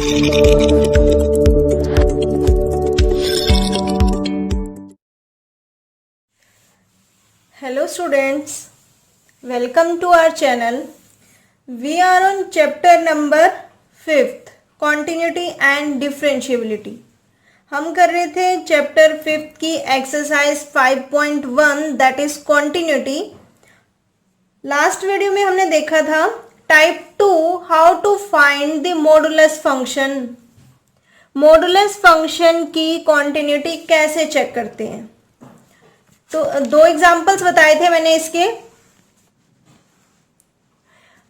Hello students, welcome to our channel. We are on chapter number 5th, continuity and differentiability. हम कर रहे थे chapter 5th की exercise 5.1 that is continuity. Last video में हमने देखा था type 2 how to find the modulus function. Modulus function की कॉन्टिन्यूटी कैसे चेक करते हैं. तो दो एग्जांपल्स बताए थे मैंने इसके.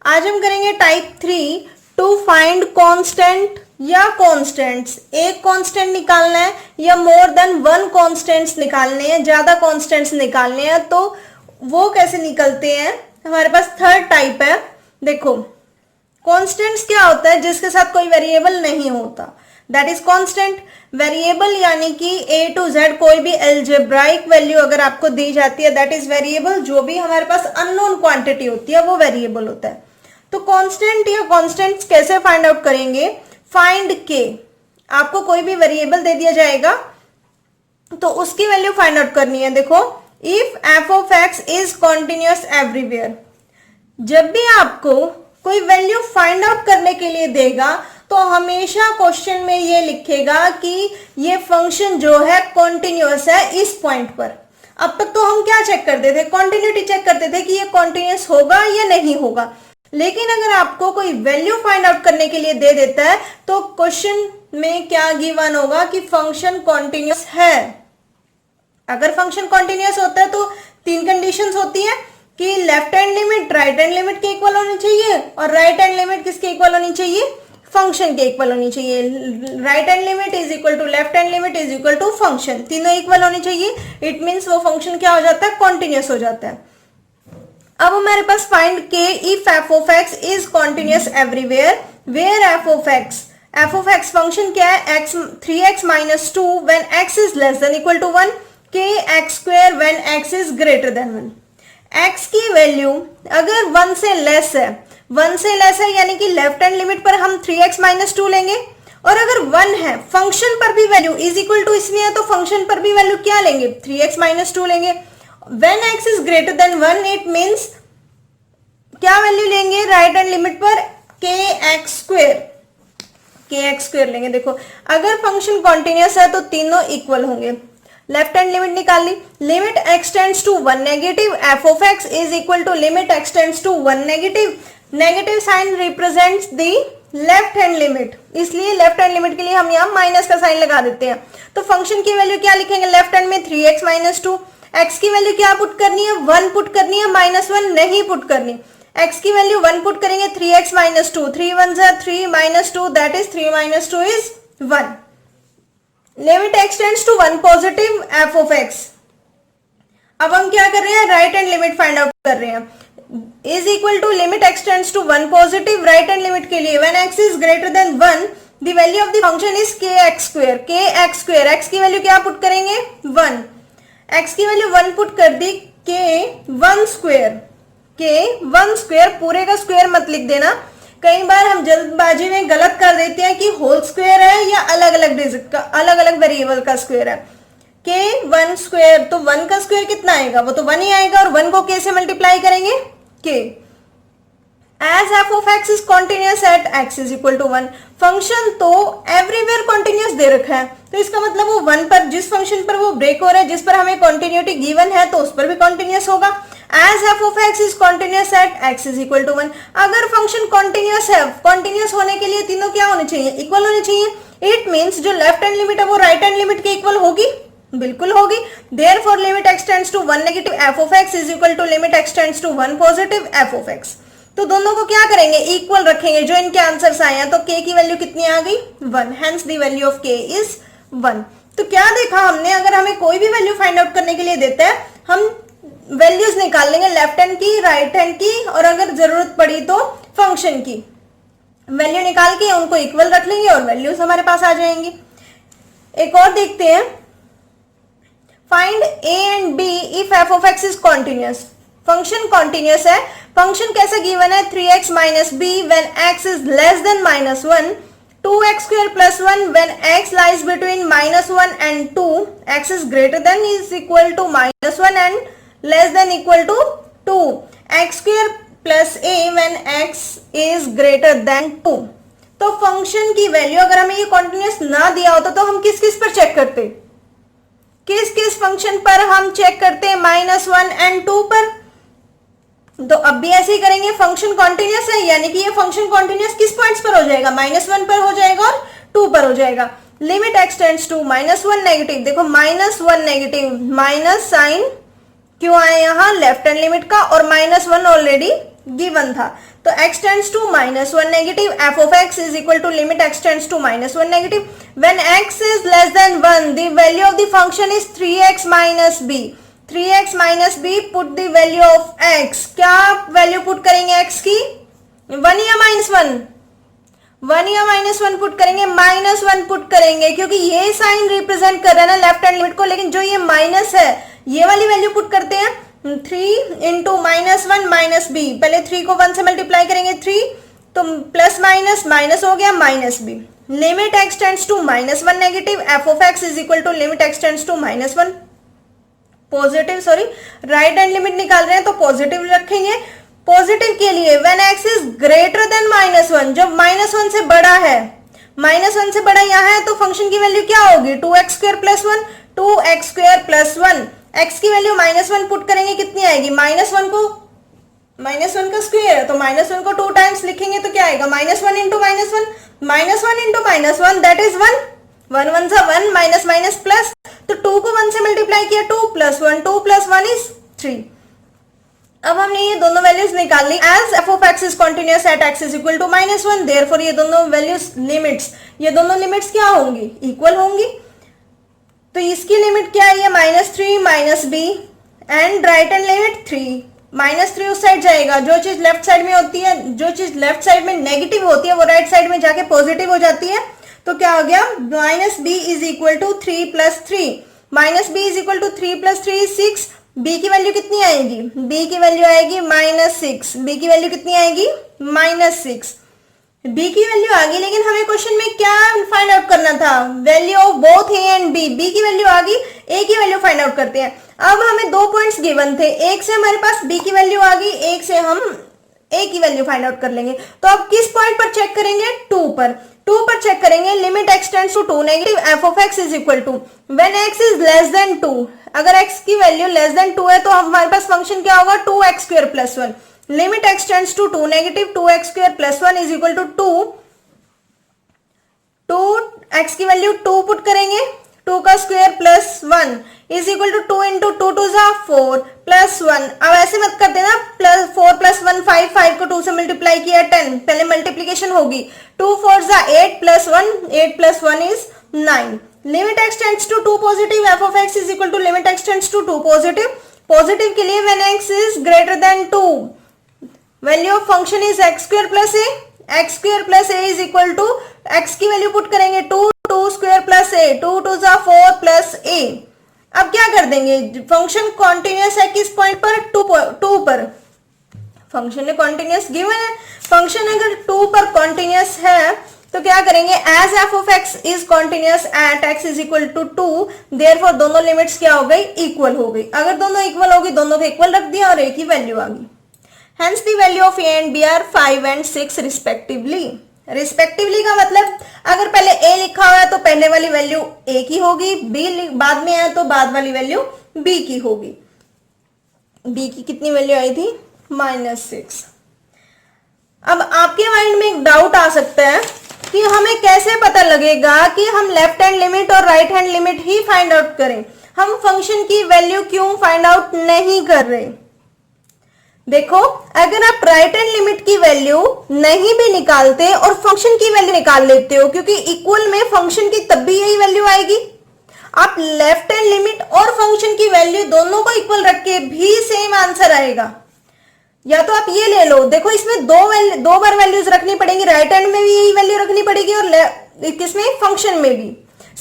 आज हम करेंगे टाइप 3 टू फाइंड कांस्टेंट या कांस्टेंट्स. एक कांस्टेंट निकालना है या मोर देन वन कांस्टेंट्स निकालने हैं, ज्यादा कांस्टेंट्स निकालने हैं. तो वो कैसे निकलते हैं. हमारे पास थर्ड टाइप है. देखो कांस्टेंट्स क्या होता है जिसके साथ कोई वेरिएबल नहीं होता, दैट इज कांस्टेंट. वेरिएबल यानी कि ए टू जेड कोई भी एल्जेब्राइक वैल्यू अगर आपको दी जाती है दैट इज वेरिएबल. जो भी हमारे पास अननोन क्वांटिटी होती है वो वेरिएबल होता है. तो कांस्टेंट या कांस्टेंट्स कैसे फाइंड आउट करेंगे. फाइंड के, आपको कोई भी वेरिएबल दे दिया जाएगा तो उसकी वैल्यू फाइंड आउट करनी है. देखो if f of x is continuous everywhere, जब भी आपको कोई वैल्यू फाइंड आउट करने के लिए देगा तो हमेशा क्वेश्चन में ये लिखेगा कि ये फंक्शन जो है कॉन्टिन्यूअस है इस पॉइंट पर. अब तक तो हम क्या चेक करते थे, कॉन्टिन्यूटी चेक करते थे कि ये कॉन्टिन्यूअस होगा या नहीं होगा. लेकिन अगर आपको कोई वैल्यू फाइंड आउट करने के लिए दे देता है तो क्वेश्चन में क्या गिवन होगा कि फंक्शन कॉन्टिन्यूअस है. अगर फंक्शन कॉन्टिन्यूअस होता है तो तीन कंडीशंस होती है कि left hand limit right hand limit के इक्वल होनी चाहिए और राइट हैंड लिमिट किसके इक्वल होनी चाहिए, फंक्शन के इक्वल होनी चाहिए. Right hand limit is equal to left hand limit is equal to function, तीनों इक्वल होनी चाहिए. इट मींस वो फंक्शन क्या हो जाता है, कॉन्टिन्यूअस हो जाता है. अब हमारे पास find k if f of x is continuous everywhere where f of x function क्या है, x 3x minus 2 when x is less than equal to 1, k x square when x is greater than 1. x की value अगर 1 से less है, 1 से less है यानी कि लेफ्ट हैंड लिमिट पर हम 3x माइनस 2 लेंगे. और अगर 1 है फंक्शन पर भी वैल्यू इज इक्वल टू इसमें है तो फंक्शन पर भी वैल्यू क्या लेंगे, 3x माइनस 2 लेंगे. When x is greater than 1 it means क्या वैल्यू लेंगे राइट हैंड लिमिट पर, kx स्क्वायर लेंगे. देखो अगर फंक्शन कॉन्टिन्यूअस है तो तीनों इक्वल होंगे. लेफ्ट हैंड लिमिट निकाल ली. Limit x tends to 1 negative, F of x is equal to limit x tends to 1 negative. Negative sign represents the left hand limit, इसलिए लेफ्ट हैंड लिमिट के लिए हम यहाँ माइनस का sign लगा देते हैं. तो फंक्शन की वैल्यू क्या लिखेंगे, लेफ्ट हैंड में 3x माइनस 2. x की वैल्यू क्या पुट करनी है, 1 पुट करनी है, माइनस 1 नहीं पुट करनी. x की वैल्यू 1 पुट करेंगे, 3x minus 2, 3 1 3 minus 2 that is 3 minus 2 is 1. Limit x tends to 1 positive F of x. अब हम क्या कर रहे हैं, right hand limit find out कर रहे हैं. Is equal to limit x tends to 1 positive right hand limit के लिए when x is greater than 1 the value of the function is kx square. x की वैल्यू क्या put करेंगे, 1. x की value 1 put कर दी, k1 स्क्वायर. पूरे का square मत लिख देना, कई बार हम जल्दबाजी में गलत कर देते हैं कि होल स्क्वायर है या अलग अलग डिजिट का, अलग अलग वेरिएबल का स्क्वायर है. k1 स्क्वायर तो 1 का स्क्वायर कितना आएगा, वो तो 1 ही आएगा और 1 को k से मल्टीप्लाई करेंगे k. As f of x is continuous at x is equal to 1, function तो एवरीवेयर कॉन्टिन्यूअस दे रखा है तो इसका मतलब वो 1 पर, जिस फंक्शन पर वो ब्रेक हो रहा है, जिस पर हमें कॉन्टिन्यूटी गिवन है तो उस पर भी कॉन्टिन्यूअस होगा. As f of x is continuous at x is equal to 1, अगर फंक्शन कॉन्टिन्यूअस है, कॉन्टिन्यूअस होने के लिए तीनों क्या होने चाहिए, इक्वल होने चाहिए. इट मीन्स जो लेफ्ट हैंड लिमिट है वो राइट हैंड लिमिट के इक्वल होगी, बिल्कुल होगी. Therefore limit x tends to 1 negative F of x is equal to limit x tends to 1 positive F of x. तो दोनों को क्या करेंगे, इक्वल रखेंगे जो इनके आंसर्स आए हैं. तो k की वैल्यू कितनी आ गई, 1. Hence the value of k is 1. तो क्या देखा हमने, अगर हमें कोई भी वैल्यू फाइंड आउट करने के लिए देता है हम वैल्यूज निकाल लेंगे लेफ्ट हैंड की, राइट हैंड की और अगर जरूरत पड़ी तो फंक्शन की. वैल्यू निकाल के उनको इक्वल रख लेंगे और वैल्यूज हमारे पास आ जाएंगी. एक और देखते हैं, find a and b if f of x is continuous. Function continuous है, फंक्शन कैसे गिवन है, 3x minus b when x is less than -1 2x² plus 1 when x lies between -1 and 2, x is greater than is equal to -1 and less than equal to 2, x² plus a when x is greater than 2। तो function की value अगर हमें ये continuous ना दिया होता तो हम किस किस पर चेक करते, किस किस फंक्शन पर हम चेक करते हैं, -1 एंड 2 पर। तो अब भी ऐसे ही करेंगे, फंक्शन कॉन्टिन्यूस है यानी कि ये फंक्शन कॉन्टिन्यूस किस पॉइंट्स पर हो जाएगा, -1 पर हो जाएगा और 2 पर हो जाएगा। Limit x tends to -1 negative, देखो -1 नेगेटिव, माइनस साइन क्यों आया यहाँ, लेफ्ट हैंड लिमिट का, और -1 ऑलरेडी गिवन था। तो x tends to -1 negative, f of x is equal to limit x tends to -1 negative when x is less than 1 the value of the function is 3x minus b, 3x minus b put the value of x, क्या value put करेंगे x की, 1 या -1, 1 या -1 put करेंगे, -1 put करेंगे क्योंकि ये sign represent कर रहा है ना लेफ्ट हैंड लिमिट को, लेकिन जो ये माइनस है ये वाली वैल्यू पुट करते हैं, 3 इंटू -1 माइनस बी, पहले 3 को 1 से मल्टीप्लाई करेंगे 3, तो प्लस माइनस माइनस हो गया minus b. Limit x tends to -1 negative, f of x is equal to limit x tends to -1 positive, sorry right hand limit निकाल रहे हैं तो पॉजिटिव रखेंगे। पॉजिटिव के लिए when x is greater than -1, जब -1 से बड़ा है, -1 से बड़ा यहाँ है तो फंक्शन की वैल्यू क्या होगी, 2x² plus 1, 2x² plus 1, x की वैल्यू -1 पुट करेंगे कितनी आएगी, -1 को, -1 का स्क्वायर है तो -1 को 2 टाइम्स लिखेंगे तो क्या आएगा, -1 इंटू -1, -1 इंटू -1 दैट इज 1, 1 1 सा 1, माइनस माइनस प्लस, तो 2 को 1 से मल्टीप्लाई किया 2 प्लस 1, 2 प्लस 1 इज 3। अब हमने ये दोनों वैल्यूज निकाल ली, as f of x is continuous at x is equal to -1 therefore ये दोनों वैल्यूज लिमिट्स, ये दोनों लिमिट्स क्या होंगी, इक्वल होंगी। तो इसकी लिमिट क्या है, -3 minus b and right hand limit 3, -3 उस साइड जाएगा, जो चीज लेफ्ट साइड में होती है, जो चीज लेफ्ट साइड में नेगेटिव होती है वो राइट साइड में जाके पॉजिटिव हो जाती है। तो क्या हो गया, -b is equal to 3 plus 3, -b is equal to 3 plus 3 is 6, b की वैल्यू कितनी आएगी, b की वैल्यू आएगी -6, b की वैल्यू कितनी आएगी -6, b की वैल्यू आ गई, लेकिन हमें क्वेश्चन में क्या फाइंड आउट करना था, value of both a and b, b की वैल्यू आ गई, a की वैल्यू फाइंड आउट करते हैं। अब हमें 2 पॉइंट्स गिवन थे, एक से हमारे पास b की वैल्यू आ गई, एक से हम a की वैल्यू फाइंड आउट कर लेंगे। तो अब किस पॉइंट पर चेक करेंगे, 2 पर चेक करेंगे, limit x tends to 2 negative, f of x is equal to when x is less than 2, अगर x की वैल्यू लेस देन 2 है तो हमारे पास फंक्शन क्या होगा, 2x² plus 1, limit x tends to 2 negative, 2x² plus 1 is equal to 2 x की value 2 put करेंगे, 2 का square plus 1 is equal to 2 into 2 2 जा 4 प्लस 1, अब ऐसे मत कर देना, प्लस 4 प्लस 1 5, 5 को 2 से मल्टीप्लाई किया 10, पहले मल्टीप्लीकेशन होगी, 2 4 जा 8 plus 1, 8 plus 1 is 9, limit x tends to 2 positive, f of x is equal to limit x tends to 2 positive, positive के लिए when x is greater than 2 value of function is x² plus a, x² plus a is equal to x की value put करेंगे 2 2² plus a, 2 2 जा 4 plus a। अब क्या कर देंगे, function continuous है किस पॉइंट पर, 2 पर, फंक्शन ने कॉन्टिन्यूअस गिवन है, फंक्शन अगर 2 पर कॉन्टिन्यूअस है तो क्या करेंगे, as f of x is continuous at x is equal to 2 therefore दोनों लिमिट्स क्या हो गई, इक्वल हो गई। अगर दोनों इक्वल होगी, दोनों को इक्वल रख दिया और a की वैल्यू आ गई। Hence the value of a and b are 5 and 6 respectively. Respectively का मतलब अगर पहले a लिखा हुआ है तो पहले वाली वैल्यू a की होगी, b बाद में आया तो बाद वाली वैल्यू b की होगी। b की कितनी वैल्यू आई थी, -6। अब आपके माइंड में एक डाउट आ सकता है कि हमें कैसे पता लगेगा कि हम लेफ्ट हैंड लिमिट और राइट हैंड लिमिट ही फाइंड आउट करें, हम फंक्शन की वैल्यू क्यों फाइंड आउट नहीं कर रहे। देखो, अगर आप राइट हैंड लिमिट की वैल्यू नहीं भी निकालते और फंक्शन की वैल्यू निकाल लेते हो, क्योंकि इक्वल में फंक्शन की तब भी यही वैल्यू आएगी, आप लेफ्ट हैंड लिमिट और फंक्शन की वैल्यू दोनों को इक्वल रख के भी सेम आंसर आएगा। या तो आप ये ले लो, देखो इसमें दो बार वैल्यूज रखनी पड़ेंगी, राइट हैंड में भी यही वैल्यू रखनी पड़ेगी और किसमें, फंक्शन में भी।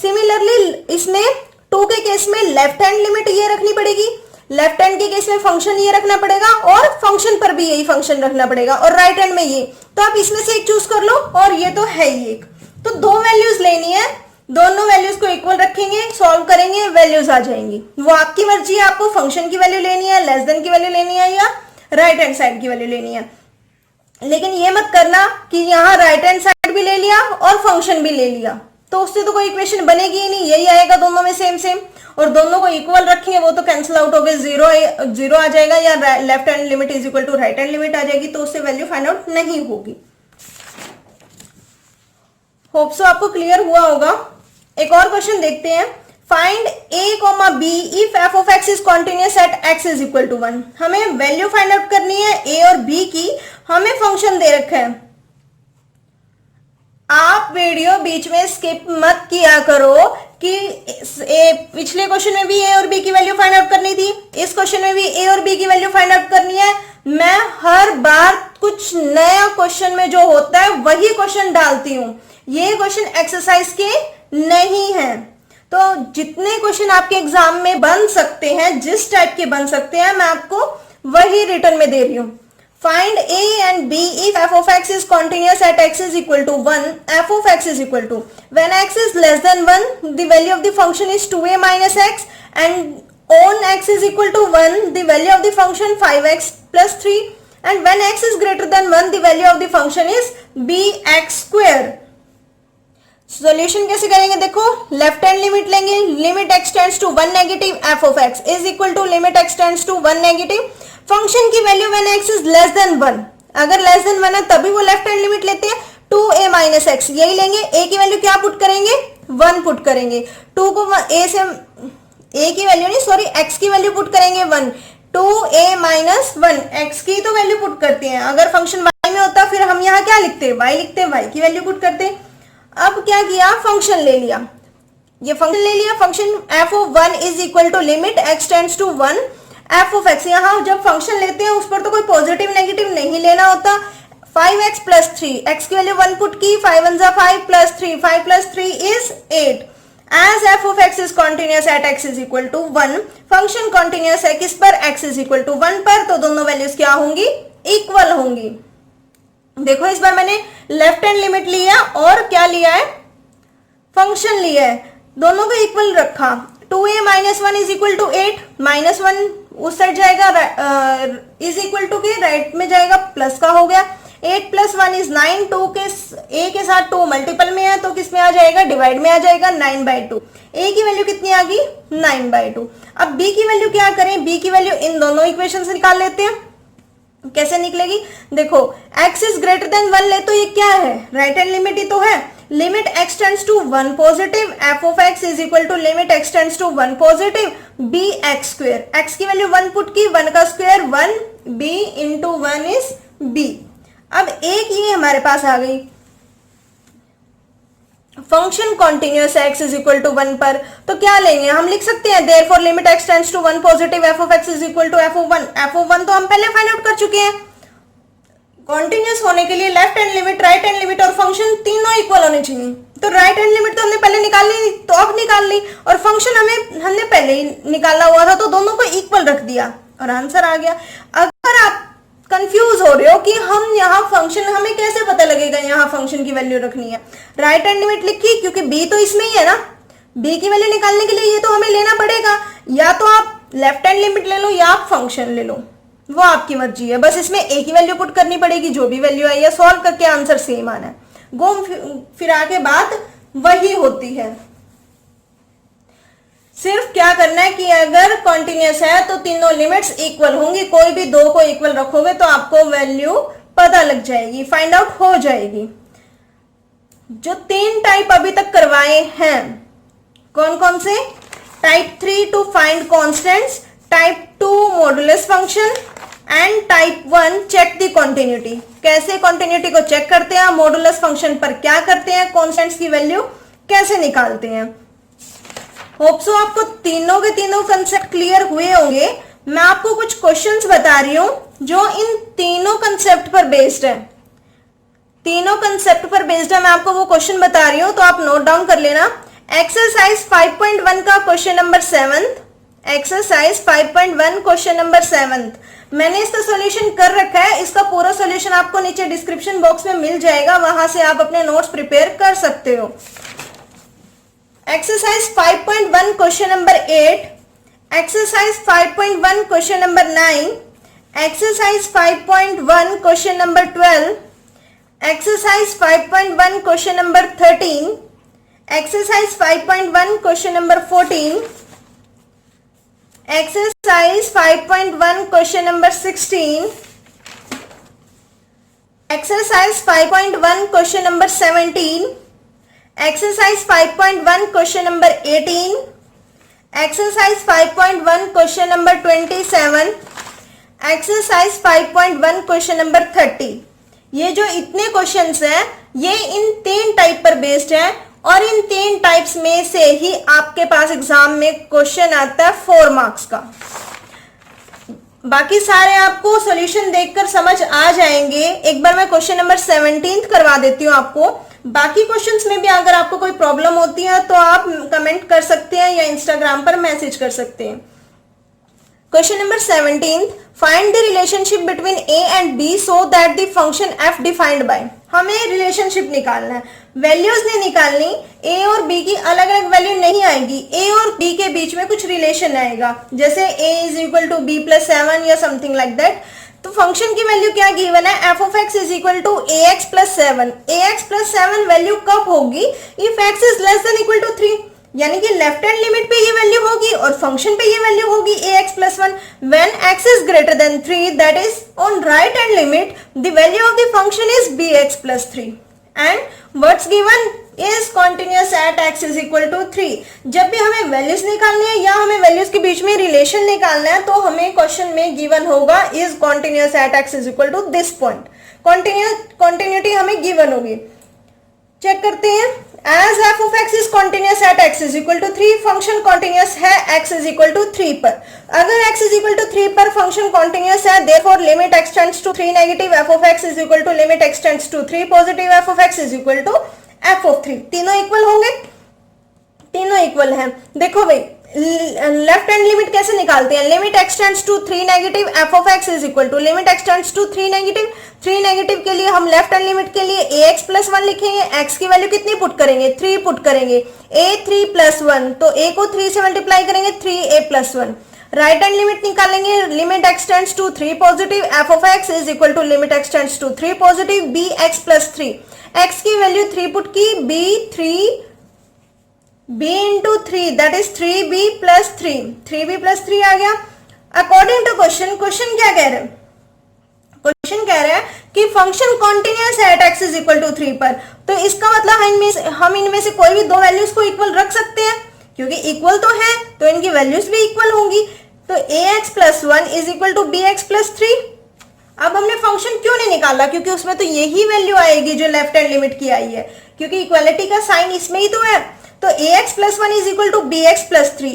सिमिलरली इसमें 2 के केस में लेफ्ट हैंड लिमिट ये रखनी पड़ेगी, लेफ्ट हैंड के केस में फंक्शन ये रखना पड़ेगा और फंक्शन पर भी यही फंक्शन रखना पड़ेगा, और राइट हैंड में ये, तो आप इसमें से एक चूज कर लो और ये तो है ही एक। तो दो वैल्यूज लेनी है, दोनों वैल्यूज को इक्वल रखेंगे, सॉल्व करेंगे, वैल्यूज आ जाएंगी। वो आपकी मर्जी है, आपको फंक्शन की वैल्यू लेनी है, लेस देन की वैल्यू लेनी है या राइट हैंड साइड की वैल्यू लेनी है। लेकिन ये मत करना कि यहाँ राइट हैंड साइड भी ले लिया और फंक्शन भी ले लिया, तो उससे तो कोई इक्वेशन बनेगी ही नहीं। यही आएगा दोनों में सेम सेम, और दोनों को इक्वल रखेंगे वो तो कैंसिल आउट हो गए, जीरो आ जाएगा या left hand limit is equal to right hand limit आ जाएगी, तो उससे वैल्यू फाइंड आउट नहीं होगी। होप सो आपको क्लियर हुआ होगा। एक और क्वेश्चन देखते हैं। Find a comma b if f of x is continuous at x is equal to 1। हमें वैल्यू फाइंड आउट करनी है a और b की, हमें फंक्शन दे रखा है। आप वीडियो बीच में स्किप मत किया करो कि पिछले क्वेश्चन में भी a और b की वैल्यू फाइंड आउट करनी थी, इस क्वेश्चन में भी a और b की वैल्यू फाइंड आउट करनी है। मैं हर बार कुछ नया क्वेश्चन में जो होता है वही क्वेश्चन डालती हूं, ये क्वेश्चन एक्सरसाइज के नहीं है। तो जितने क्वेश्चन आपके एग्जाम में बन सकते हैं, जिस टाइप के बन सकते हैं, मैं आपको वही रिटर्न में दे रही हूं। Find a and b if f of x is continuous at x is equal to 1, f of x is equal to, when x is less than 1, the value of the function is 2a minus x, and on x is equal to 1, the value of the function 5x plus 3, and when x is greater than 1, the value of the function is bx square। Solution कैसे करेंगे? देखो, left hand limit लेंगे, limit x tends to 1 negative, f of x is equal to limit x tends to 1 negative, function की value when x is less than 1, अगर less than 1 है तभी वो left hand limit लेते हैं, 2a minus x, यही लेंगे। a की वैल्यू क्या पुट करेंगे? 1 पुट करेंगे। 2 को a से a की वैल्यू नहीं, सॉरी, x की वैल्यू पुट करेंगे 1, 2a माइनस 1, x की तो वैल्यू पुट करते हैं। अगर फंक्शन y में होता फिर हम यहाँ क्या लिखते? y लिखते, y की वैल्यू पुट करते। अब क्या किया? फंक्शन ले लिया, ये फंक्शन ले लिया। Function f of 1 is equal to limit x tends to 1, f of x, यहाँ जब फंक्शन लेते हैं उस पर तो कोई पॉजिटिव नेगेटिव नहीं लेना होता। 5x प्लस 3, x की वैल्यू 1 पुट की, 5 1 5 plus 3, 5 plus 3 is 8। As f of x is continuous at x is equal to 1, function continuous है किस पर? x इज इक्वल टू 1 पर, तो दोनों वैल्यूज क्या होंगी? इक्वल होंगी। देखो, इस बार मैंने लेफ्ट हैंड लिमिट लिया और क्या लिया है? फंक्शन लिया है, दोनों को इक्वल रखा। 2a minus 1 is equal to 8, minus 1 उस साइड जाएगा, इज इक्वल टू के राइट में जाएगा, प्लस का हो गया। 8 प्लस 1 इज 9, 2 के a के साथ 2 मल्टीपल में है तो किस में आ जाएगा? डिवाइड में आ जाएगा, 9/2। a की वैल्यू कितनी आ गई? 9/2। अब b की वैल्यू क्या करें? b की वैल्यू इन दोनों इक्वेशन से निकाल लेते हैं। कैसे निकलेगी? देखो, x इज ग्रेटर देन 1 ले तो ये क्या है? राइट हैंड लिमिट ही तो है। Limit x tends to 1 positive, f of x is equal to limit x tends to 1 positive, bx square, x की वैल्यू 1 पुट की, 1 का स्क्वायर 1, b इंटू 1 इज b। अब a की हमारे पास आ गई। Function continuous x is equal to 1 पर, तो क्या लेंगे? हम लिख सकते हैं therefore limit x tends to 1 positive, f of x is equal to f of 1। f of 1 तो हम पहले फाइंड आउट कर चुके हैं। कॉन्टिन्यूअस होने के लिए left hand limit, right hand limit और फंक्शन तीनों इक्वल होने चाहिए। तो राइट हैंड लिमिट तो हमने पहले निकाल ली, तो अब निकाल ली, और फंक्शन हमने पहले ही निकाला हुआ था, तो दोनों को इक्वल रख दिया और आंसर आ गया। अगर आप कंफ्यूज हो रहे हो कि हम यहाँ फंक्शन, हमें कैसे पता लगेगा यहाँ फंक्शन की वैल्यू रखनी है? राइट हैंड लिमिट लिखी क्योंकि b तो इसमें ही है ना, b की वैल्यू निकालने के लिए ये तो हमें लेना पड़ेगा। या तो आप लेफ्ट हैंड लिमिट ले लो या आप फंक्शन ले लो, वो आपकी मर्जी है। बस इसमें a की वैल्यू पुट करनी पड़ेगी, जो भी वैल्यू आई है, सॉल्व करके आंसर सेम आना है। घूम फिरा के बात वही होती है। सिर्फ क्या करना है कि अगर कॉन्टिन्यूअस है तो तीनों लिमिट्स इक्वल होंगी, कोई भी दो को इक्वल रखोगे तो आपको वैल्यू पता लग जाएगी, फाइंड आउट हो जाएगी। जो 3 टाइप अभी तक करवाए हैं, कौन कौन से? Type 3 to find constants, type 2 modulus function and type 1 check the continuity. कैसे कॉन्टिन्यूटी को चेक करते हैं, मॉडुलस फंक्शन पर क्या करते हैं, कॉन्स्टेंट्स की वैल्यू कैसे निकालते हैं। होप सो आपको तीनों के तीनों कंसेप्ट क्लियर हुए होंगे। मैं आपको कुछ क्वेश्चंस बता रही हूं जो इन तीनों कंसेप्ट पर बेस्ड है। तीनों कंसेप्ट पर बेस्ड है, मैं आपको वो क्वेश्चन बता रही हूं, तो आप नोट डाउन कर लेना। एक्सरसाइज 5.1 का question number 7 exercise 5.1 question number 7। मैंने इसका सॉल्यूशन कर रखा है, इसका पूरा सॉल्यूशन आपको नीचे डिस्क्रिप्शन बॉक्स में मिल जाएगा, वहां से आप अपने नोट्स प्रिपेयर कर सकते हो। Exercise 5.1 question number 8, exercise 5.1 question number 9, exercise 5.1 question number 12, exercise 5.1 question number 13, exercise 5.1 question number 14, exercise 5.1 question number 16, exercise 5.1 question number 17, exercise 5.1 question number 18, exercise 5.1 question number 27, exercise 5.1 question number 30। ये जो इतने questions हैं ये इन 3 type पर based है और इन 3 types में से ही आपके पास एग्जाम में क्वेश्चन आता है 4 मार्क्स का। बाकी सारे आपको सॉल्यूशन देखकर समझ आ जाएंगे। एक बार मैं क्वेश्चन नंबर 17 करवा देती हूँ आपको। बाकी क्वेश्चंस में भी अगर आपको कोई प्रॉब्लम होती है तो आप कमेंट कर सकते हैं या इंस्टाग्राम पर मैसेज कर सकते हैं। Question number 17, find the relationship between A and B so that the function f defined by. हमें रिलेशनशिप निकालना है, वैल्यूज नहीं निकालनी। ए और बी की अलग अलग वैल्यू नहीं आएगी, ए और बी के बीच में कुछ रिलेशन आएगा, जैसे a is equal to b plus 7 या समथिंग लाइक दैट। तो फंक्शन की वैल्यू क्या गिवन है, f of x is equal to a x plus 7। A x plus 7 value कब होगी, if x is less than equal to 3, यानी कि left hand limit पे ये वैल्यू होगी और फंक्शन पे ये वैल्यू होगी A x plus 1। When X is greater than 3, that is on right hand limit the value of the function is B X plus 3 and what's given is continuous at x is equal to 3। जब भी हमें values निकालनी है या हमें values के बीच में relation निकालना है तो हमें क्वेश्चन में गिवन होगा is continuous at x is equal to this point. Continuity हमें गिवन होगी। चेक करते हैं। As f of x is continuous at x is equal to 3, function continuous है एक्स इज इक्वल टू 3 पर। अगर x is equal to 3 पर function continuous है, therefore limit x tends to 3 negative F of x is equal to limit x tends to 3 positive F of x is equal to f of 3। तीनों equal होंगे, तीनों equal हैं। देखो भाई left hand limit कैसे निकालते हैं, limit x tends to 3 negative F of x is equal to limit x tends to 3 negative. 3 negative के लिए हम लेफ्ट हैंड लिमिट के लिए ए एक्स प्लस 1 लिखेंगे, एक्स की वैल्यू कितनी पुट करेंगे, 3 पुट करेंगे, ए 3 प्लस 1, तो ए को 3 से मल्टीप्लाई करेंगे 3a plus 1। Right hand limit निकालेंगे, limit x tends to 3 positive F of x is equal to limit x tends to 3 positive B X plus 3। X की वैल्यू 3 पुट की, b into 3 that is 3b plus 3, 3b plus 3 आ गया। According to question, question क्या कह रहे हैं, question कह रहे हैं कि फंक्शन कॉन्टिन्यूअस है at x is equal to 3 पर। तो इसका मतलब हम इनमें से कोई भी दो वैल्यूज को इक्वल रख सकते हैं, क्योंकि इक्वल तो है तो इनकी वैल्यूज भी इक्वल होंगी। तो A x plus 1 is equal to B X plus 3। अब हमने फंक्शन क्यों नहीं निकाला, क्योंकि उसमें तो यही वैल्यू आएगी जो लेफ्ट हैंड लिमिट की आई है, क्योंकि इक्वालिटी का साइन इसमें ही तो है। तो A x plus 1 is equal to B X plus 3,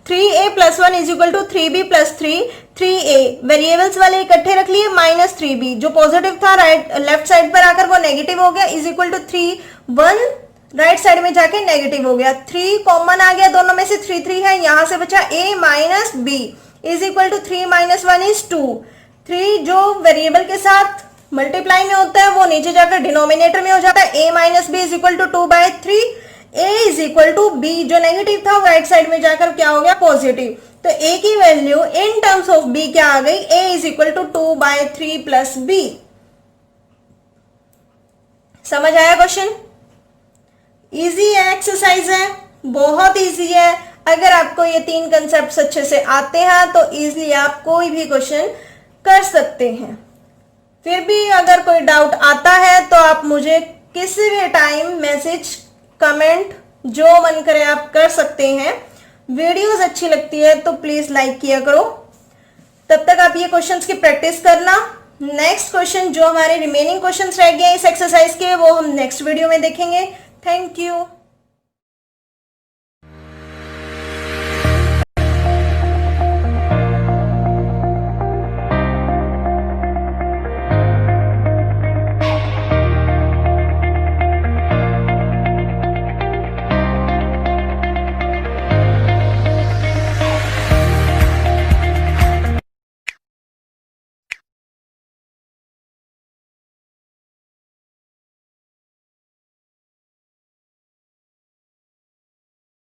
3a plus 1 is equal to 3b plus 3, 3a variables वाले इकट्ठे रख लिए माइनस 3b, जो पॉजिटिव था राइट लेफ्ट साइड पर आकर वो नेगेटिव हो गया, is equal to 3, 1 right side में जाके नेगेटिव हो गया, 3 कॉमन आ गया, दोनों में से 3 3 है, यहां से बचा a minus b is equal to 3 minus 1 is 2। 3 जो वेरिएबल के साथ मल्टीप्लाई में होता है वो नीचे जाकर डिनोमिनेटर में हो जाता है, a minus b is equal to 2/3, a is equal to b जो नेगेटिव था राइट साइड में जाकर क्या हो गया पॉजिटिव। तो a की value in terms of b क्या आ गई, a is equal to 2/3 plus b। समझ आया क्वेश्चन? इजी एक्सरसाइज है, बहुत इजी है। अगर आपको ये 3 कंसेप्ट अच्छे से आते हैं तो इजीली आप कोई भी क्वेश्चन कर सकते हैं। फिर भी अगर कोई डाउट आता है तो आप मुझे किसी भी टाइम मैसेज, कमेंट जो मन करे आप कर सकते हैं। वीडियोस अच्छी लगती है तो प्लीज लाइक किया करो। तब तक आप ये क्वेश्चंस की प्रैक्टिस करना। नेक्स्ट क्वेश्चन जो हमारे रिमेनिंग क्वेश्चंस रह गए इस एक्सरसाइज के वो हम नेक्स्ट वीडियो में देखेंगे। Thank you.